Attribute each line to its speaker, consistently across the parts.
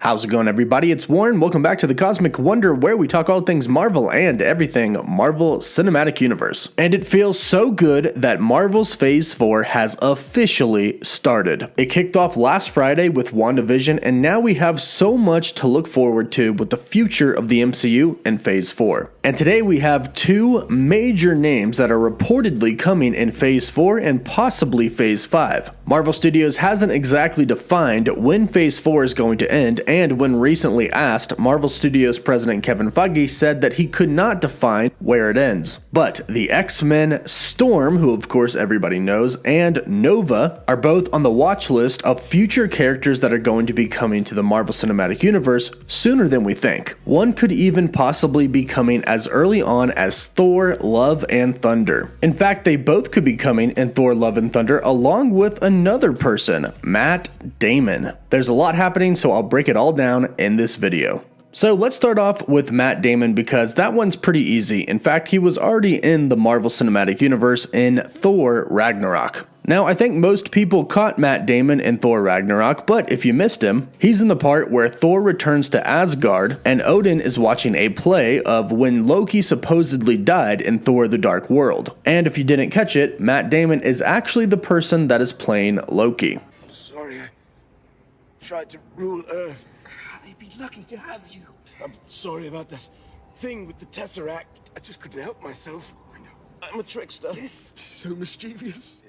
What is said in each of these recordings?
Speaker 1: How's it going, everybody? It's Warren. Welcome back to the Cosmic Wonder, where we talk all things Marvel and everything Marvel Cinematic Universe. And it feels so good that Marvel's Phase 4 has officially started. It kicked off last Friday with WandaVision, and now we have so much to look forward to with the future of the MCU in Phase 4. And today we have two major names that are reportedly coming in Phase 4 and possibly Phase 5. Marvel Studios hasn't exactly defined when Phase 4 is going to end, and when recently asked, Marvel Studios president Kevin Feige said that he could not define where it ends. But the X-Men Storm, who of course everybody knows, and Nova are both on the watch list of future characters that are going to be coming to the Marvel Cinematic Universe sooner than we think. One could even possibly be coming as early on as Thor, Love and Thunder. In fact, they both could be coming in Thor, Love and Thunder along with another person, Matt Damon. There's a lot happening, so I'll break it all down in this video. So let's start off with Matt Damon because that one's pretty easy. In fact, he was already in the Marvel Cinematic Universe in Thor Ragnarok. Now, I think most people caught Matt Damon in Thor Ragnarok, but if you missed him, he's in the part where Thor returns to Asgard and Odin is watching a play of when Loki supposedly died in Thor the Dark World. And if you didn't catch it, Matt Damon is actually the person that is playing Loki.
Speaker 2: I'm sorry, I tried to rule Earth. They'd be lucky to have you. I'm sorry about that thing with the Tesseract. I just couldn't help myself. I know. I'm a trickster. Yes, so mischievous.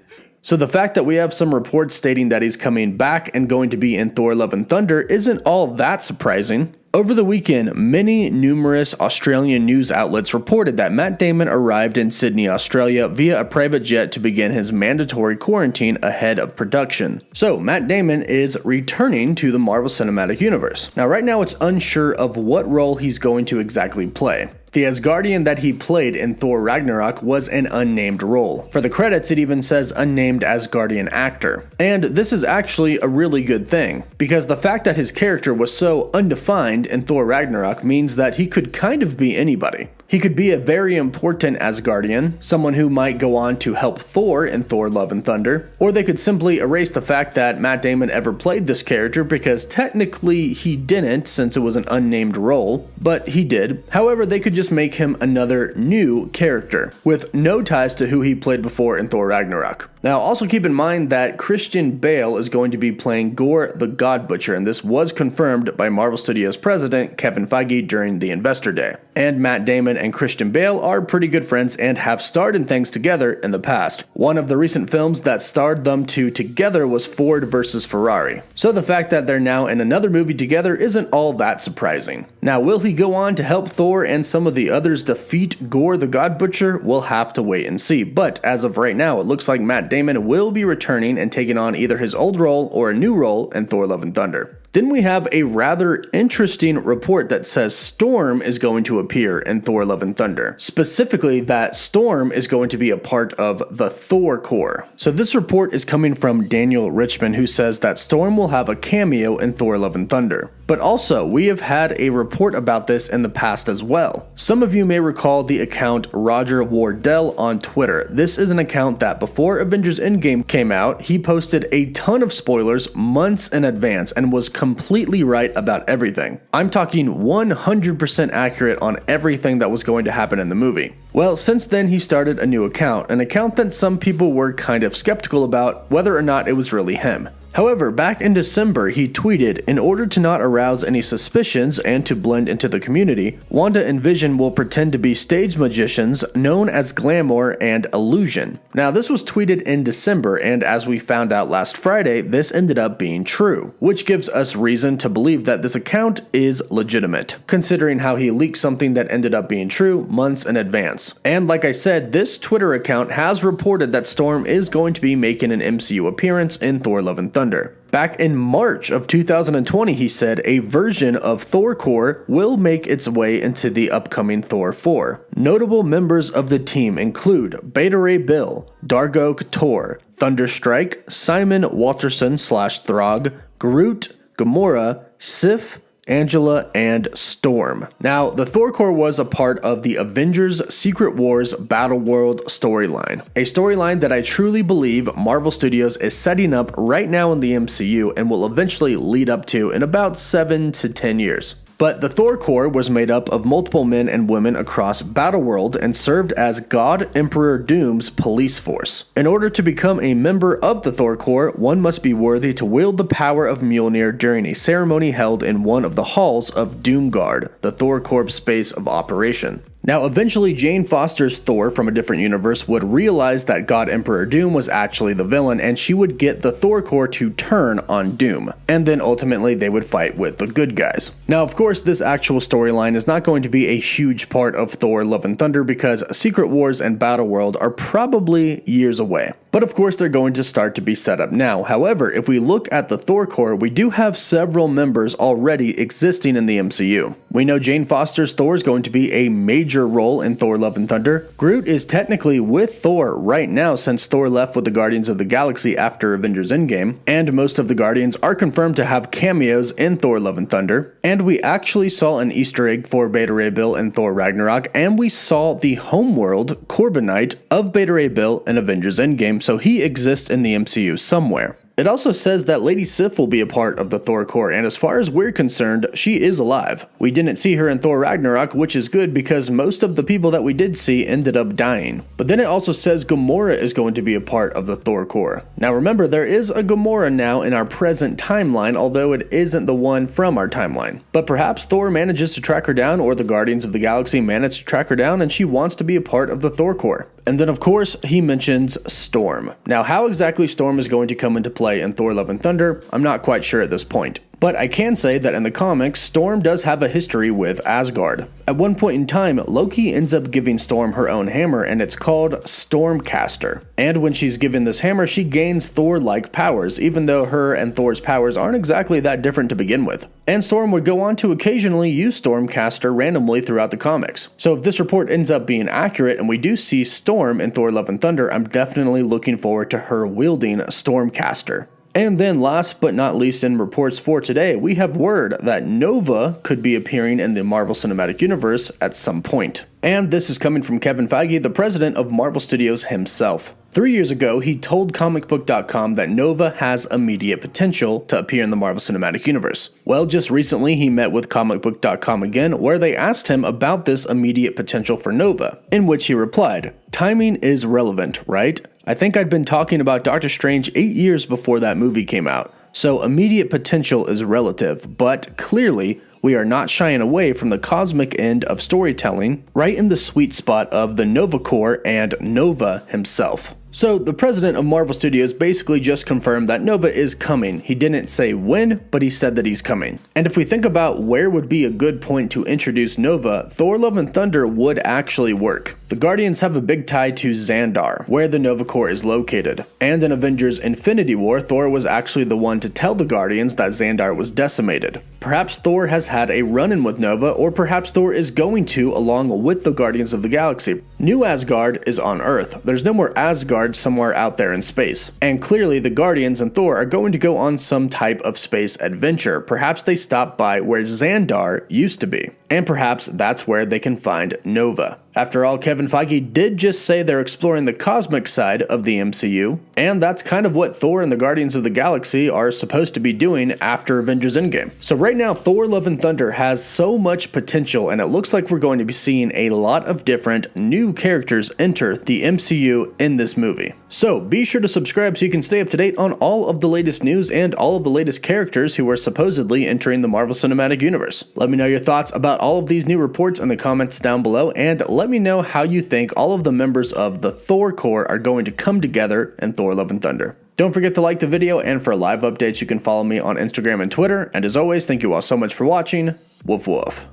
Speaker 1: So the fact that we have some reports stating that he's coming back and going to be in Thor Love and Thunder isn't all that surprising. Over the weekend, numerous Australian news outlets reported that Matt Damon arrived in Sydney, Australia via a private jet to begin his mandatory quarantine ahead of production. So Matt Damon is returning to the Marvel Cinematic Universe. Now right now it's unsure of what role he's going to exactly play. The Asgardian that he played in Thor Ragnarok was an unnamed role. For the credits, it even says unnamed Asgardian actor. And this is actually a really good thing, because the fact that his character was so undefined in Thor Ragnarok means that he could kind of be anybody. He could be a very important Asgardian, someone who might go on to help Thor in Thor Love and Thunder, or they could simply erase the fact that Matt Damon ever played this character because technically he didn't since it was an unnamed role, but he did. However, they could just make him another new character with no ties to who he played before in Thor Ragnarok. Now, also keep in mind that Christian Bale is going to be playing Gorr the God Butcher, and this was confirmed by Marvel Studios president Kevin Feige during the Investor Day. And Matt Damon and Christian Bale are pretty good friends and have starred in things together in the past. One of the recent films that starred them two together was Ford vs. Ferrari. So the fact that they're now in another movie together isn't all that surprising. Now, will he go on to help Thor and some of the others defeat Gorr the God Butcher? We'll have to wait and see. But as of right now, it looks like Matt Damon will be returning and taking on either his old role or a new role in Thor Love and Thunder. Then we have a rather interesting report that says Storm is going to appear in Thor Love and Thunder. Specifically, that Storm is going to be a part of the Thor Corps. So this report is coming from Daniel Richmond, who says that Storm will have a cameo in Thor Love and Thunder. But also, we have had a report about this in the past as well. Some of you may recall the account Roger Wardell on Twitter. This is an account that before Avengers Endgame came out, he posted a ton of spoilers months in advance and was completely right about everything. I'm talking 100% accurate on everything that was going to happen in the movie. Well, since then he started a new account, an account that some people were kind of skeptical about whether or not it was really him. However, back in December, he tweeted, "In order to not arouse any suspicions and to blend into the community, Wanda and Vision will pretend to be stage magicians known as Glamour and Illusion." Now, this was tweeted in December, and as we found out last Friday, this ended up being true, which gives us reason to believe that this account is legitimate, considering how he leaked something that ended up being true months in advance. And like I said, this Twitter account has reported that Storm is going to be making an MCU appearance in Thor Love and Thunder. Back in March of 2020, he said a version of Thor Corps will make its way into the upcoming Thor 4. Notable members of the team include Beta Ray Bill, Dargo Thor, Thunderstrike, Simon Walterson / Throg, Groot, Gamora, Sif, Angela, and Storm. Now, the Thor Corps was a part of the Avengers Secret Wars Battle World storyline, a storyline that I truly believe Marvel Studios is setting up right now in the MCU and will eventually lead up to in about 7 to 10 years. But the Thor Corps was made up of multiple men and women across Battleworld and served as God Emperor Doom's police force. In order to become a member of the Thor Corps, one must be worthy to wield the power of Mjolnir during a ceremony held in one of the halls of Doomguard, the Thor Corps' base of operation. Now, eventually, Jane Foster's Thor from a different universe would realize that God Emperor Doom was actually the villain, and she would get the Thor Corps to turn on Doom. And then ultimately, they would fight with the good guys. Now, of course, this actual storyline is not going to be a huge part of Thor Love and Thunder because Secret Wars and Battleworld are probably years away. But of course, they're going to start to be set up now. However, if we look at the Thor Corps, we do have several members already existing in the MCU. We know Jane Foster's Thor is going to be a major role in Thor Love and Thunder. Groot is technically with Thor right now since Thor left with the Guardians of the Galaxy after Avengers Endgame, and most of the Guardians are confirmed to have cameos in Thor Love and Thunder. And we actually saw an Easter egg for Beta Ray Bill in Thor Ragnarok, and we saw the homeworld Corbinite of Beta Ray Bill in Avengers Endgame, so he exists in the MCU somewhere. It also says that Lady Sif will be a part of the Thor Corps, and as far as we're concerned, she is alive. We didn't see her in Thor Ragnarok, which is good because most of the people that we did see ended up dying. But then it also says Gamora is going to be a part of the Thor Corps. Now remember, there is a Gamora now in our present timeline, although it isn't the one from our timeline. But perhaps Thor manages to track her down, or the Guardians of the Galaxy manage to track her down, and she wants to be a part of the Thor Corps. And then of course, he mentions Storm. Now how exactly Storm is going to come into play in Thor Love and Thunder, I'm not quite sure at this point. But I can say that in the comics, Storm does have a history with Asgard. At one point in time, Loki ends up giving Storm her own hammer, and it's called Stormcaster. And when she's given this hammer, she gains Thor-like powers, even though her and Thor's powers aren't exactly that different to begin with. And Storm would go on to occasionally use Stormcaster randomly throughout the comics. So if this report ends up being accurate and we do see Storm in Thor Love and Thunder, I'm definitely looking forward to her wielding Stormcaster. And then last but not least in reports for today, we have word that Nova could be appearing in the Marvel Cinematic Universe at some point. And this is coming from Kevin Feige, the president of Marvel Studios himself. 3 years ago, he told comicbook.com that Nova has immediate potential to appear in the Marvel Cinematic Universe. Well, just recently, he met with comicbook.com again, where they asked him about this immediate potential for Nova, in which he replied, "Timing is relevant, right? I think I'd been talking about Doctor Strange 8 years before that movie came out, so immediate potential is relative, but clearly, we are not shying away from the cosmic end of storytelling, right in the sweet spot of the Nova Corps and Nova himself." So the president of Marvel Studios basically just confirmed that Nova is coming. He didn't say when, but he said that he's coming. And if we think about where would be a good point to introduce Nova, Thor Love and Thunder would actually work. The Guardians have a big tie to Xandar, where the Nova Corps is located. And in Avengers Infinity War, Thor was actually the one to tell the Guardians that Xandar was decimated. Perhaps Thor has had a run-in with Nova, or perhaps Thor is going to along with the Guardians of the Galaxy. New Asgard is on Earth. There's no more Asgard somewhere out there in space. And clearly the Guardians and Thor are going to go on some type of space adventure. Perhaps they stop by where Xandar used to be. And perhaps that's where they can find Nova. After all, Kevin Feige did just say they're exploring the cosmic side of the MCU, and that's kind of what Thor and the Guardians of the Galaxy are supposed to be doing after Avengers Endgame. So right now, Thor Love and Thunder has so much potential, and it looks like we're going to be seeing a lot of different new characters enter the MCU in this movie. So be sure to subscribe so you can stay up to date on all of the latest news and all of the latest characters who are supposedly entering the Marvel Cinematic Universe. Let me know your thoughts about all of these new reports in the comments down below, and let me know how you think all of the members of the Thor Corps are going to come together in Thor Love and Thunder. Don't forget to like the video, and for live updates you can follow me on Instagram and Twitter, and as always, thank you all so much for watching. Woof woof.